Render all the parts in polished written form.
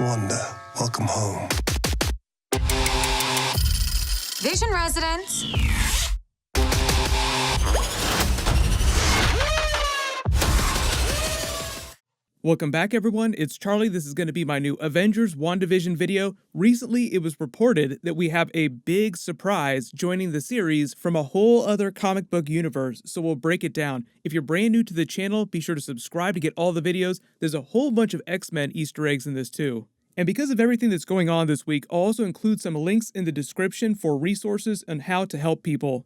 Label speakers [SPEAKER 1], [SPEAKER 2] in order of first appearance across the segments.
[SPEAKER 1] Wanda, welcome home.
[SPEAKER 2] Vision residents.
[SPEAKER 3] Welcome back, everyone. It's Charlie. This is going to be my new Avengers Wandavision video. Recently, it was reported that we have a big surprise joining the series from a whole other comic book universe, so we'll break it down. If you're brand new to the channel, be sure to subscribe to get all the videos. There's a whole bunch of X-Men Easter eggs in this too. And because of everything that's going on this week, I'll also include some links in the description for resources on how to help people.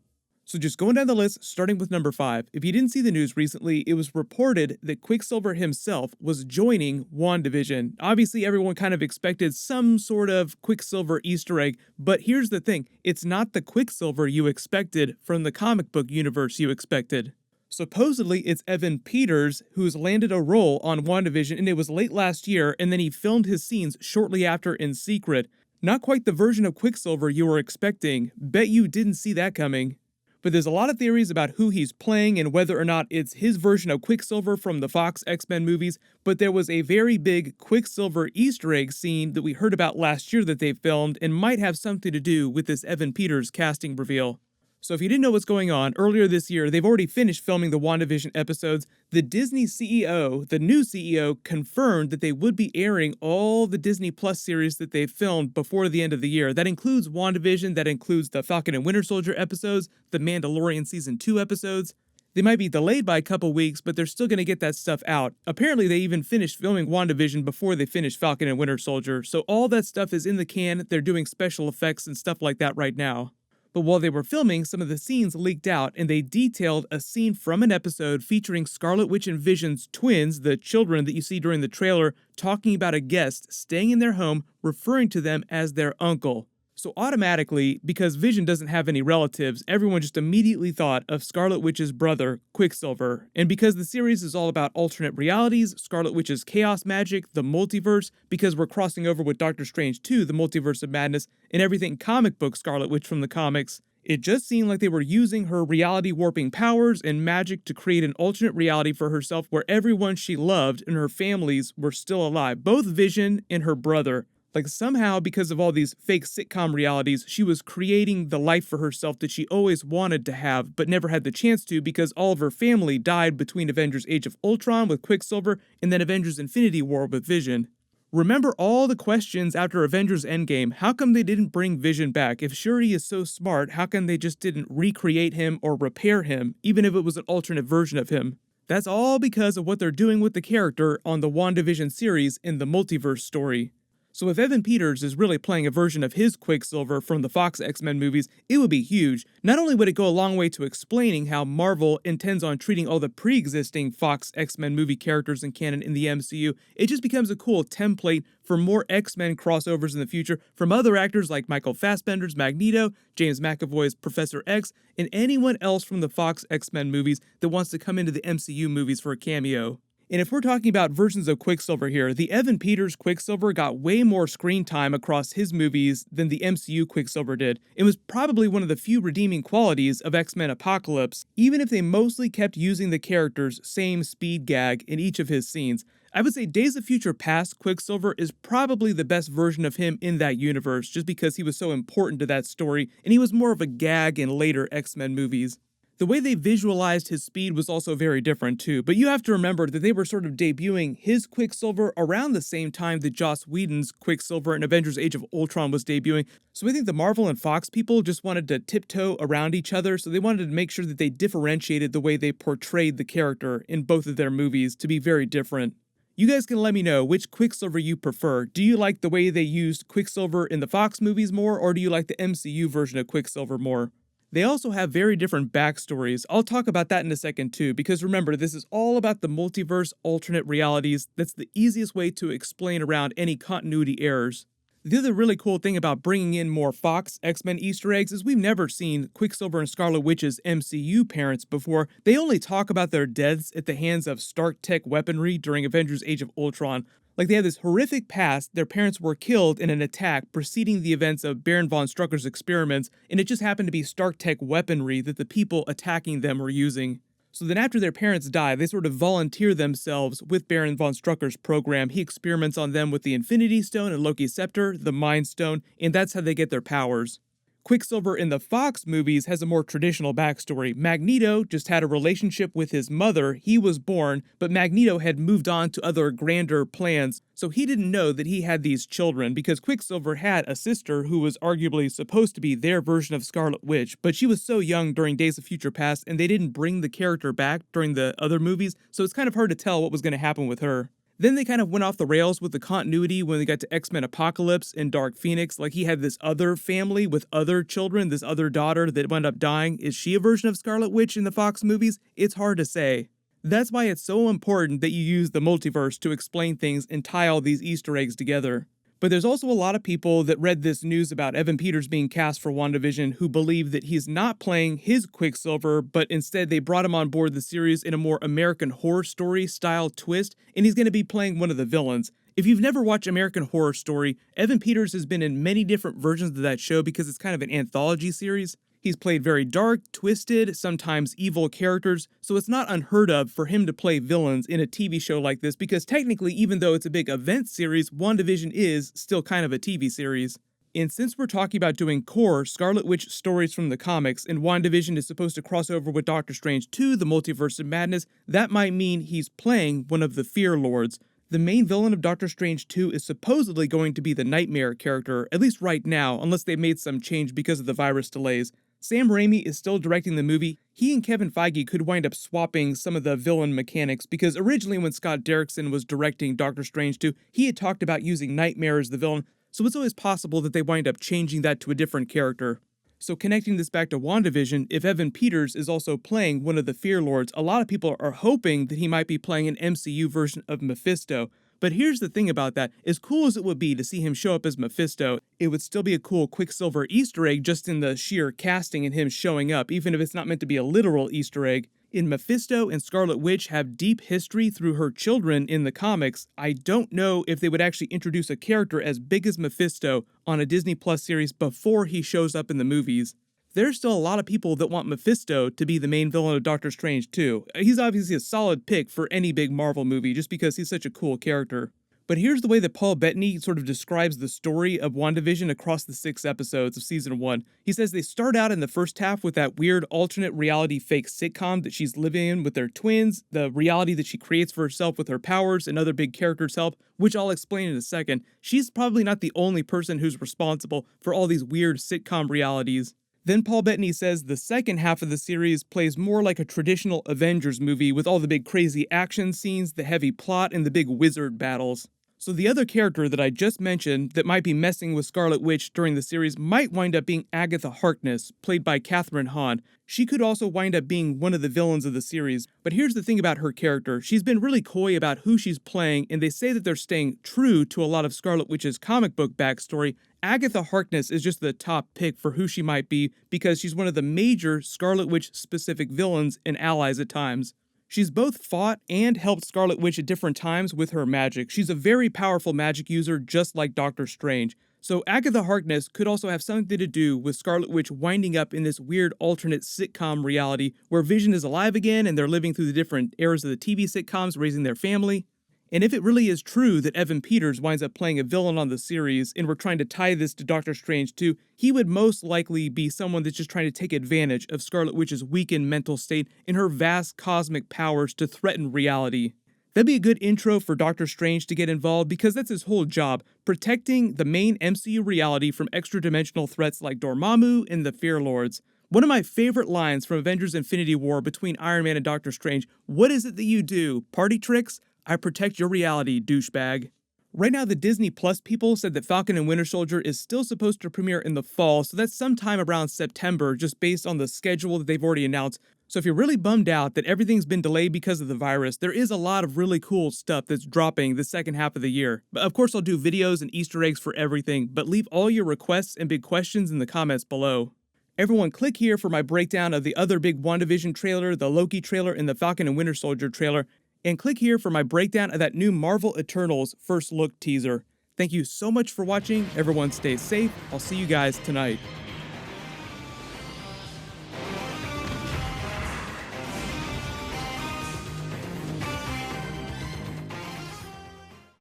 [SPEAKER 3] So just going down the list, starting with number 5. If you didn't see the news recently, it was reported that Quicksilver himself was joining WandaVision. Obviously, everyone kind of expected some sort of Quicksilver Easter egg, but here's the thing. It's not the Quicksilver you expected from the comic book universe you expected. Supposedly, it's Evan Peters who's landed a role on WandaVision, and it was late last year, and then he filmed his scenes shortly after in secret. Not quite the version of Quicksilver you were expecting. Bet you didn't see that coming. But there's a lot of theories about who he's playing and whether or not it's his version of Quicksilver from the Fox X-Men movies, but there was a very big Quicksilver Easter egg scene that we heard about last year that they filmed and might have something to do with this Evan Peters casting reveal. So if you didn't know what's going on, earlier this year, they've already finished filming the WandaVision episodes. The Disney CEO, the new CEO, confirmed that they would be airing all the Disney Plus series that they've filmed before the end of the year. That includes WandaVision, that includes the Falcon and Winter Soldier episodes, the Mandalorian Season 2 episodes. They might be delayed by a couple weeks, but they're still going to get that stuff out. Apparently, they even finished filming WandaVision before they finished Falcon and Winter Soldier, so all that stuff is in the can. They're doing special effects and stuff like that right now. But while they were filming, some of the scenes leaked out, and they detailed a scene from an episode featuring Scarlet Witch and Vision's twins, the children that you see during the trailer, talking about a guest staying in their home, referring to them as their uncle. So automatically, because Vision doesn't have any relatives, everyone just immediately thought of Scarlet Witch's brother, Quicksilver. And because the series is all about alternate realities, Scarlet Witch's chaos magic, the multiverse, because we're crossing over with Doctor Strange 2, the Multiverse of Madness, and everything comic book Scarlet Witch from the comics, it just seemed like they were using her reality warping powers and magic to create an alternate reality for herself where everyone she loved and her families were still alive, both Vision and her brother. Like somehow, because of all these fake sitcom realities, she was creating the life for herself that she always wanted to have, but never had the chance to because all of her family died between Avengers Age of Ultron with Quicksilver and then Avengers Infinity War with Vision. Remember all the questions after Avengers Endgame. How come they didn't bring Vision back? If Shuri is so smart, how come they just didn't recreate him or repair him, even if it was an alternate version of him? That's all because of what they're doing with the character on the WandaVision series in the Multiverse story. So if Evan Peters is really playing a version of his Quicksilver from the Fox X-Men movies, it would be huge. Not only would it go a long way to explaining how Marvel intends on treating all the pre-existing Fox X-Men movie characters in canon in the MCU, it just becomes a cool template for more X-Men crossovers in the future from other actors like Michael Fassbender's Magneto, James McAvoy's Professor X, and anyone else from the Fox X-Men movies that wants to come into the MCU movies for a cameo. And if we're talking about versions of Quicksilver here, the Evan Peters Quicksilver got way more screen time across his movies than the MCU Quicksilver did. It was probably one of the few redeeming qualities of X-Men Apocalypse, even if they mostly kept using the character's same speed gag in each of his scenes. I would say Days of Future Past Quicksilver is probably the best version of him in that universe, just because he was so important to that story, and he was more of a gag in later X-Men movies. The way they visualized his speed was also very different too, but you have to remember that they were sort of debuting his Quicksilver around the same time that Joss Whedon's Quicksilver in Avengers Age of Ultron was debuting, so I think the Marvel and Fox people just wanted to tiptoe around each other, so they wanted to make sure that they differentiated the way they portrayed the character in both of their movies to be very different. You guys can let me know which Quicksilver you prefer. Do you like the way they used Quicksilver in the Fox movies more, or do you like the MCU version of Quicksilver more? They also have very different backstories. I'll talk about that in a second too, because remember, this is all about the multiverse alternate realities. That's the easiest way to explain around any continuity errors. The other really cool thing about bringing in more Fox X-Men Easter eggs is we've never seen Quicksilver and Scarlet Witch's MCU parents before. They only talk about their deaths at the hands of Stark Tech weaponry during Avengers Age of Ultron. Like, they have this horrific past. Their parents were killed in an attack preceding the events of Baron von Strucker's experiments, and it just happened to be Stark Tech weaponry that the people attacking them were using. So then after their parents die, they sort of volunteer themselves with Baron von Strucker's program. He experiments on them with the Infinity Stone and Loki's Scepter, the Mind Stone, and that's how they get their powers. Quicksilver in the Fox movies has a more traditional backstory. Magneto just had a relationship with his mother. He was born, but Magneto had moved on to other grander plans, so he didn't know that he had these children because Quicksilver had a sister who was arguably supposed to be their version of Scarlet Witch, but she was so young during Days of Future Past and they didn't bring the character back during the other movies, so it's kind of hard to tell what was going to happen with her. Then they kind of went off the rails with the continuity when they got to X-Men Apocalypse and Dark Phoenix. Like he had this other family with other children, this other daughter that wound up dying. Is she a version of Scarlet Witch in the Fox movies? It's hard to say. That's why it's so important that you use the multiverse to explain things and tie all these Easter eggs together. But there's also a lot of people that read this news about Evan Peters being cast for WandaVision who believe that he's not playing his Quicksilver, but instead they brought him on board the series in a more American Horror Story style twist, and he's going to be playing one of the villains. If you've never watched American Horror Story, Evan Peters has been in many different versions of that show because it's kind of an anthology series. He's played very dark, twisted, sometimes evil characters, so it's not unheard of for him to play villains in a TV show like this because technically, even though it's a big event series, WandaVision is still kind of a TV series. And since we're talking about doing core Scarlet Witch stories from the comics, and WandaVision is supposed to cross over with Doctor Strange 2, the Multiverse of Madness, that might mean he's playing one of the Fear Lords. The main villain of Doctor Strange 2 is supposedly going to be the Nightmare character, at least right now, unless they made some change because of the virus delays. Sam Raimi is still directing the movie. He and Kevin Feige could wind up swapping some of the villain mechanics because originally when Scott Derrickson was directing Doctor Strange 2, he had talked about using Nightmare as the villain, so it's always possible that they wind up changing that to a different character. So connecting this back to WandaVision, if Evan Peters is also playing one of the Fear Lords, a lot of people are hoping that he might be playing an MCU version of Mephisto. But here's the thing about that, as cool as it would be to see him show up as Mephisto, it would still be a cool Quicksilver Easter egg just in the sheer casting and him showing up, even if it's not meant to be a literal Easter egg. In Mephisto and Scarlet Witch have deep history through her children in the comics. I don't know if they would actually introduce a character as big as Mephisto on a Disney Plus series before he shows up in the movies. There's still a lot of people that want Mephisto to be the main villain of Doctor Strange 2. He's obviously a solid pick for any big Marvel movie just because he's such a cool character. But here's the way that Paul Bettany sort of describes the story of WandaVision across the 6 episodes of Season 1. He says they start out in the first half with that weird alternate reality fake sitcom that she's living in with their twins, the reality that she creates for herself with her powers and other big characters' help, which I'll explain in a second. She's probably not the only person who's responsible for all these weird sitcom realities. Then Paul Bettany says the second half of the series plays more like a traditional Avengers movie with all the big crazy action scenes, the heavy plot, and the big wizard battles. So the other character that I just mentioned that might be messing with Scarlet Witch during the series might wind up being Agatha Harkness, played by Kathryn Hahn. She could also wind up being one of the villains of the series, but here's the thing about her character. She's been really coy about who she's playing, and they say that they're staying true to a lot of Scarlet Witch's comic book backstory. Agatha Harkness is just the top pick for who she might be because she's one of the major Scarlet Witch-specific villains and allies at times. She's both fought and helped Scarlet Witch at different times with her magic. She's a very powerful magic user, just like Doctor Strange. So Agatha Harkness could also have something to do with Scarlet Witch winding up in this weird alternate sitcom reality where Vision is alive again and they're living through the different eras of the TV sitcoms, raising their family. And if it really is true that Evan Peters winds up playing a villain on the series, and we're trying to tie this to Doctor Strange 2, he would most likely be someone that's just trying to take advantage of Scarlet Witch's weakened mental state and her vast cosmic powers to threaten reality. That'd be a good intro for Doctor Strange to get involved because that's his whole job, protecting the main MCU reality from extra-dimensional threats like Dormammu and the Fear Lords. One of my favorite lines from Avengers Infinity War between Iron Man and Doctor Strange, "What is it that you do? Party tricks? I protect your reality, douchebag." Right now, the Disney Plus people said that Falcon and Winter Soldier is still supposed to premiere in the fall, so that's sometime around September, just based on the schedule that they've already announced. So if you're really bummed out that everything's been delayed because of the virus, there is a lot of really cool stuff that's dropping the second half of the year. But of course, I'll do videos and Easter eggs for everything, but leave all your requests and big questions in the comments below. Everyone click here for my breakdown of the other big WandaVision trailer, the Loki trailer, and the Falcon and Winter Soldier trailer. And click here for my breakdown of that new Marvel Eternals first look teaser. Thank you so much for watching. Everyone stay safe. I'll see you guys tonight.